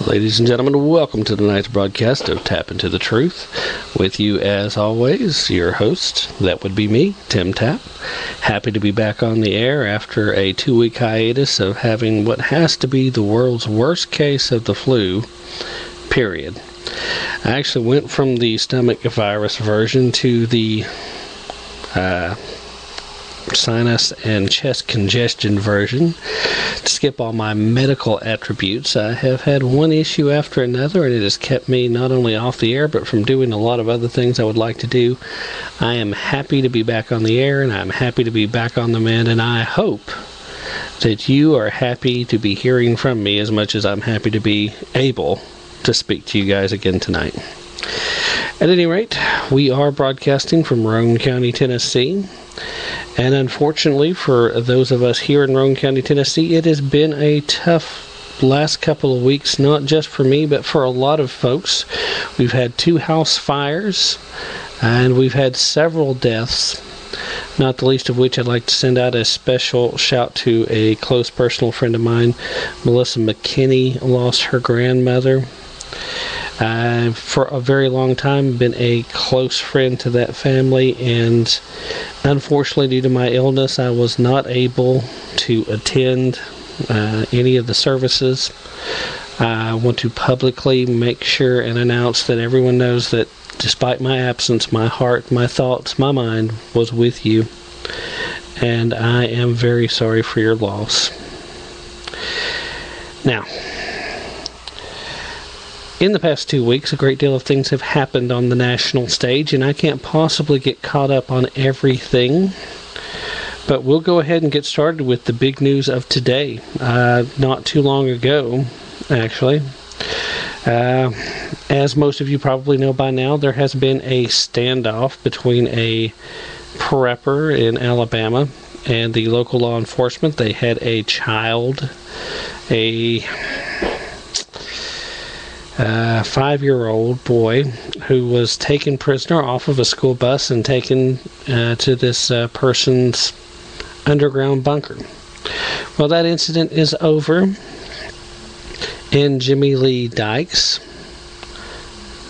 Ladies and gentlemen, welcome to tonight's broadcast of Tap Into the Truth. With you, as always, your host, that would be me, Tim Tapp. Happy to be back on the air after a 2-week hiatus of having what has to be the world's worst case of the flu, period. I actually went from the stomach virus version to the sinus and chest congestion version to skip all my medical attributes. I have had one issue after another, and it has kept me not only off the air but from doing a lot of other things I would like to do. I am happy to be back on the air, and I'm happy to be back on the mend, and I hope that you are happy to be hearing from me as much as I'm happy to be able to speak to you guys again tonight. At any rate, we are broadcasting from Roane County, Tennessee. And unfortunately, for those of us here in Roane County, Tennessee, it has been a tough last couple of weeks, not just for me, but for a lot of folks. We've had 2 house fires, and we've had several deaths, not the least of which I'd like to send out a special shout to a close personal friend of mine. Melissa McKinney lost her grandmother. For a very long time, been a close friend to that family, and unfortunately, due to my illness, I was not able to attend any of the services. I want to publicly make sure and announce that everyone knows that despite my absence, my heart, my thoughts, my mind was with you, and I am very sorry for your loss. Now, in the past 2 weeks, a great deal of things have happened on the national stage, and I can't possibly get caught up on everything. But we'll go ahead and get started with the big news of today. Not too long ago, actually. As most of you probably know by now, there has been a standoff between a prepper in Alabama and the local law enforcement. They had a child, a 5-year-old boy who was taken prisoner off of a school bus and taken to this person's underground bunker. Well, that incident is over, and Jimmy Lee Dykes,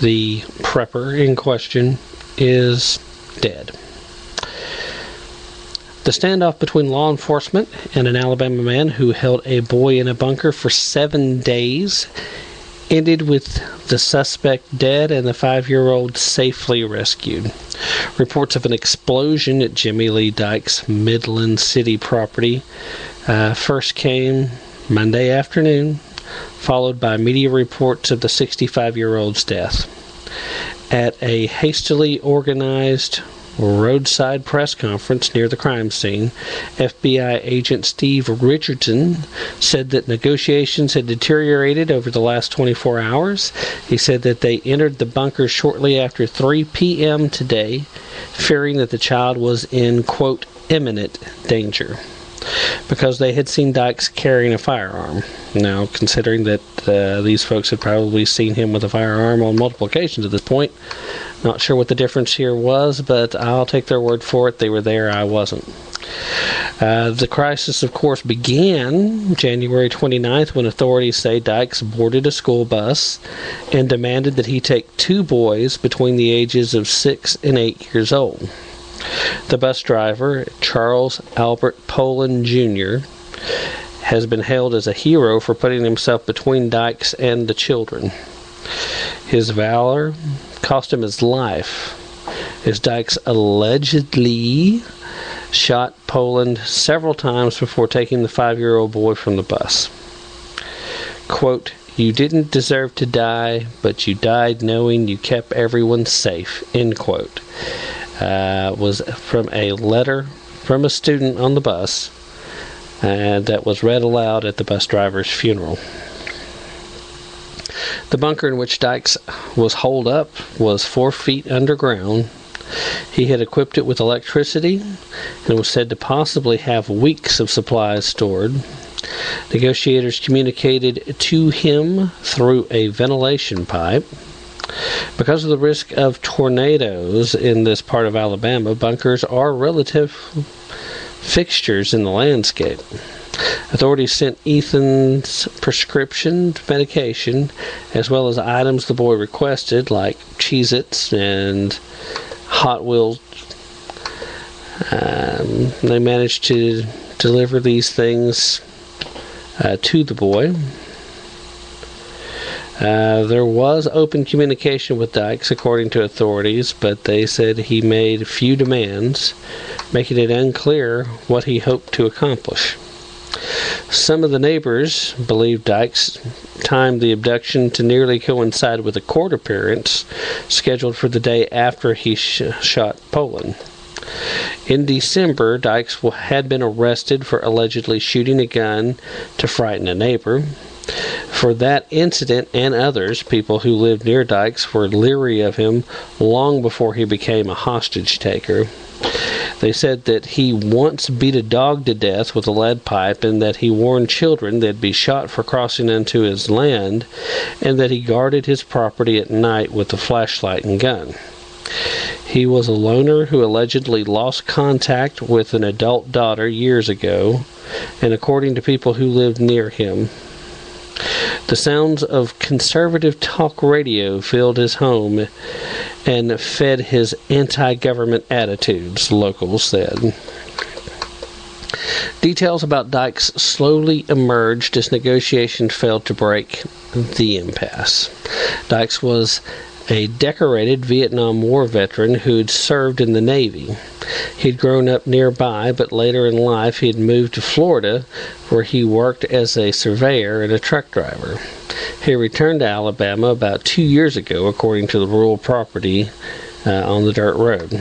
the prepper in question, is dead. The standoff between law enforcement and an Alabama man who held a boy in a bunker for 7 days ended with the suspect dead and the 5-year-old safely rescued. Reports of an explosion at Jimmy Lee Dykes' Midland City property first came Monday afternoon, followed by media reports of the 65-year-old's death. At a hastily organized roadside press conference near the crime scene, FBI agent Steve Richardson said that negotiations had deteriorated over the last 24 hours. He said that they entered the bunker shortly after 3 p.m. today, fearing that the child was in, quote, imminent danger, because they had seen Dykes carrying a firearm. Now, considering that these folks had probably seen him with a firearm on multiple occasions at this point, not sure what the difference here was, but I'll take their word for it. They were there, I wasn't. The crisis, of course, began January 29th when authorities say Dykes boarded a school bus and demanded that he take 2 boys between the ages of 6 and 8 years old. The bus driver, Charles Albert Poland Jr., has been hailed as a hero for putting himself between Dykes and the children. His valor cost him his life, as Dykes allegedly shot Poland several times before taking the 5-year-old boy from the bus. Quote, "You didn't deserve to die, but you died knowing you kept everyone safe," end quote. Was from a letter from a student on the bus that was read aloud at the bus driver's funeral. The bunker in which Dykes was holed up was 4 feet underground. He had equipped it with electricity and was said to possibly have weeks of supplies stored. Negotiators communicated to him through a ventilation pipe. Because of the risk of tornadoes in this part of Alabama, bunkers are relative fixtures in the landscape. Authorities sent Ethan's prescription medication, as well as items the boy requested, like Cheez-Its and Hot Wheels. They managed to deliver these things to the boy. There was open communication with Dykes, according to authorities, but they said he made few demands, making it unclear what he hoped to accomplish. Some of the neighbors believe Dykes timed the abduction to nearly coincide with a court appearance scheduled for the day after he shot Poland. In December, Dykes had been arrested for allegedly shooting a gun to frighten a neighbor. For that incident and others, people who lived near Dykes were leery of him long before he became a hostage taker. They said that he once beat a dog to death with a lead pipe, and that he warned children they'd be shot for crossing into his land, and that he guarded his property at night with a flashlight and gun. He was a loner who allegedly lost contact with an adult daughter years ago, and according to people who lived near him, the sounds of conservative talk radio filled his home and fed his anti-government attitudes, locals said. Details about Dykes slowly emerged as negotiations failed to break the impasse. Dykes was a decorated Vietnam War veteran who'd served in the Navy. He'd grown up nearby, but later in life he'd moved to Florida, where he worked as a surveyor and a truck driver. He returned to Alabama about 2 years ago, according to the rural property on the dirt road.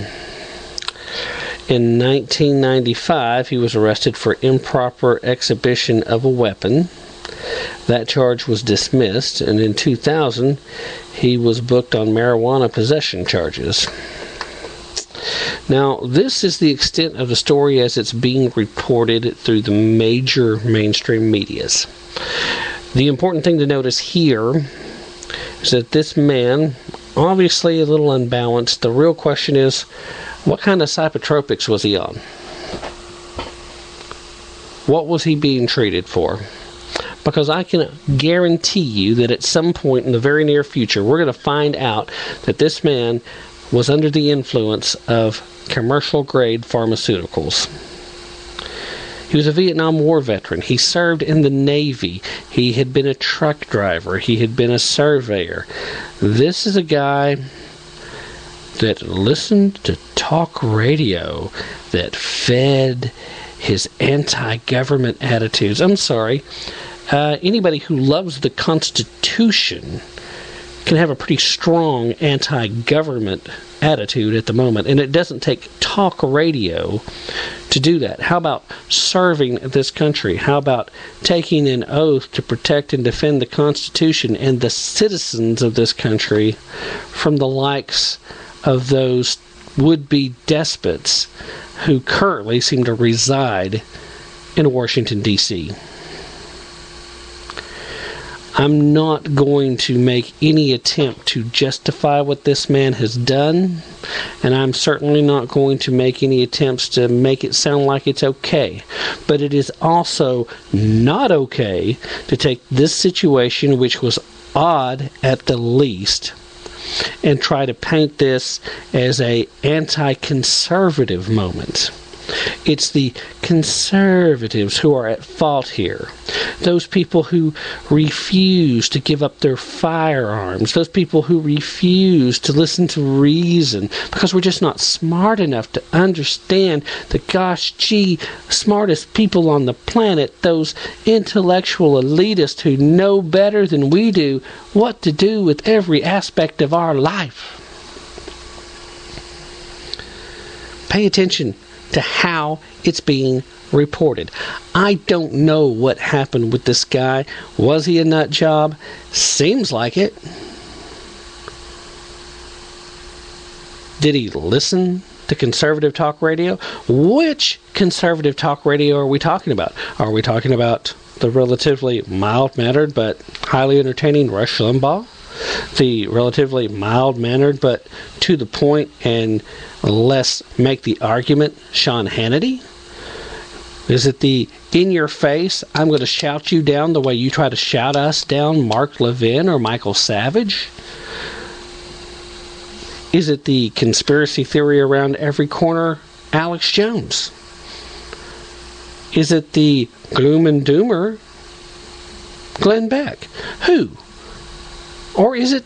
In 1995, he was arrested for improper exhibition of a weapon. That charge was dismissed, and in 2000, he was booked on marijuana possession charges. Now, this is the extent of the story as it's being reported through the major mainstream medias. The important thing to notice here is that this man, obviously a little unbalanced. The real question is, what kind of psychotropics was he on? What was he being treated for? Because I can guarantee you that at some point in the very near future, we're going to find out that this man was under the influence of commercial-grade pharmaceuticals. He was a Vietnam War veteran. He served in the Navy. He had been a truck driver. He had been a surveyor. This is a guy that listened to talk radio that fed his anti-government attitudes. I'm sorry. Anybody who loves the Constitution can have a pretty strong anti-government attitude at the moment, and it doesn't take talk radio to do that. How about serving this country? How about taking an oath to protect and defend the Constitution and the citizens of this country from the likes of those would-be despots who currently seem to reside in Washington, D.C.? I'm not going to make any attempt to justify what this man has done, and I'm certainly not going to make any attempts to make it sound like it's okay. But it is also not okay to take this situation, which was odd at the least, and try to paint this as an anti-conservative moment. It's the conservatives who are at fault here. Those people who refuse to give up their firearms. Those people who refuse to listen to reason because we're just not smart enough to understand the gosh gee smartest people on the planet. Those intellectual elitists who know better than we do what to do with every aspect of our life. Pay attention to how it's being reported. I don't know what happened with this guy. Was he a nut job? Seems like it. Did he listen to conservative talk radio? Which conservative talk radio are we talking about? Are we talking about the relatively mild-mannered but highly entertaining Rush Limbaugh? The relatively mild-mannered but to the point and let's make the argument Sean Hannity? Is it the in your face, I'm going to shout you down the way you try to shout us down, Mark Levin or Michael Savage? Is it the conspiracy theory around every corner, Alex Jones? Is it the gloom and doomer, Glenn Beck? Who? Or is it,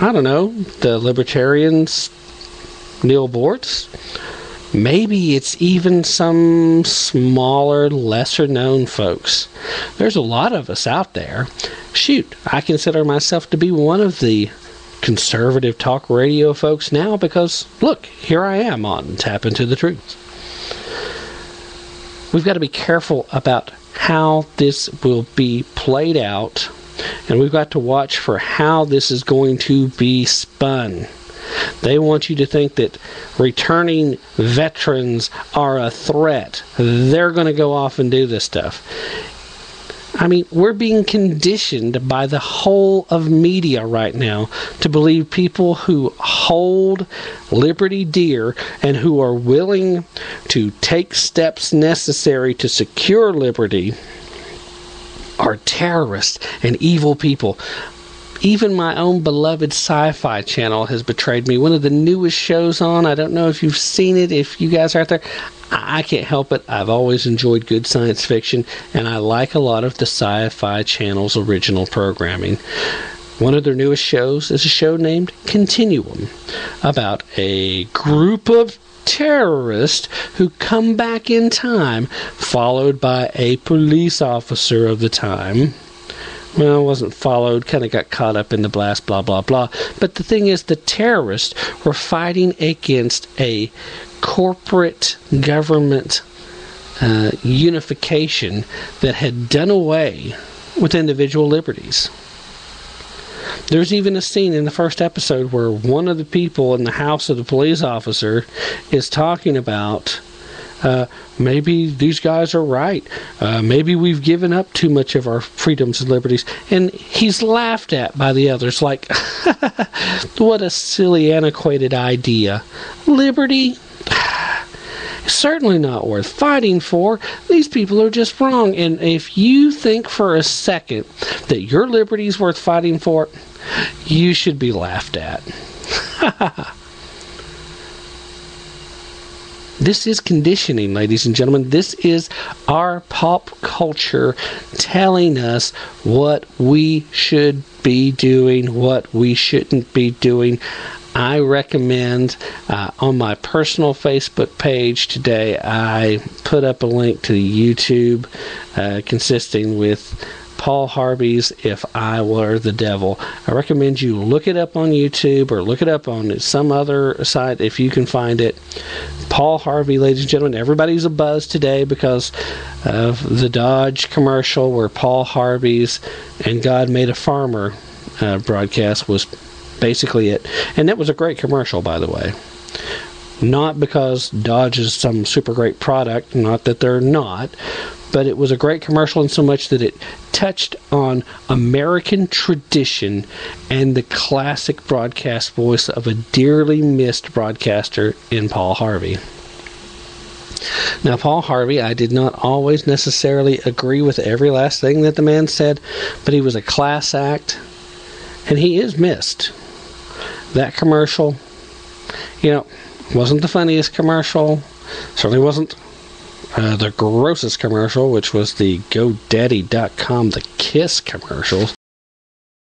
I don't know, the libertarians, Neil Bortz? Maybe it's even some smaller, lesser-known folks. There's a lot of us out there. Shoot, I consider myself to be one of the conservative talk radio folks now because, look, here I am on Tap Into the Truth. We've got to be careful about how this will be played out, and we've got to watch for how this is going to be spun. They want you to think that returning veterans are a threat. They're going to go off and do this stuff. I mean, we're being conditioned by the whole of media right now to believe people who hold liberty dear and who are willing to take steps necessary to secure liberty are terrorists and evil people. Even my own beloved Sci-Fi Channel has betrayed me. One of the newest shows on, I don't know if you've seen it, if you guys are out there. I can't help it. I've always enjoyed good science fiction, and I like a lot of the Sci-Fi Channel's original programming. One of their newest shows is a show named Continuum, about a group of terrorists who come back in time, followed by a police officer of the time. Well, wasn't followed, kind of got caught up in the blast, blah, blah, blah. But the thing is, the terrorists were fighting against a corporate government unification that had done away with individual liberties. There's even a scene in the first episode where one of the people in the house of the police officer is talking about maybe these guys are right. Maybe we've given up too much of our freedoms and liberties. And he's laughed at by the others like, what a silly, antiquated idea. Liberty? Certainly not worth fighting for. These people are just wrong. And if you think for a second that your liberty is worth fighting for, you should be laughed at. This is conditioning, ladies and gentlemen. This is our pop culture telling us what we should be doing, what we shouldn't be doing. I recommend on my personal Facebook page today, I put up a link to the YouTube consisting with Paul Harvey's If I Were the Devil. I recommend you look it up on YouTube or look it up on some other site if you can find it. Paul Harvey, ladies and gentlemen, everybody's abuzz today because of the Dodge commercial where Paul Harvey's and God Made a Farmer broadcast was basically it. And that was a great commercial, by the way. Not because Dodge is some super great product, not that they're not, but it was a great commercial in so much that it touched on American tradition and the classic broadcast voice of a dearly missed broadcaster in Paul Harvey. Now, Paul Harvey, I did not always necessarily agree with every last thing that the man said, but he was a class act, and he is missed. That commercial, wasn't the funniest commercial, certainly wasn't the grossest commercial, which was the GoDaddy.com, the Kiss commercials.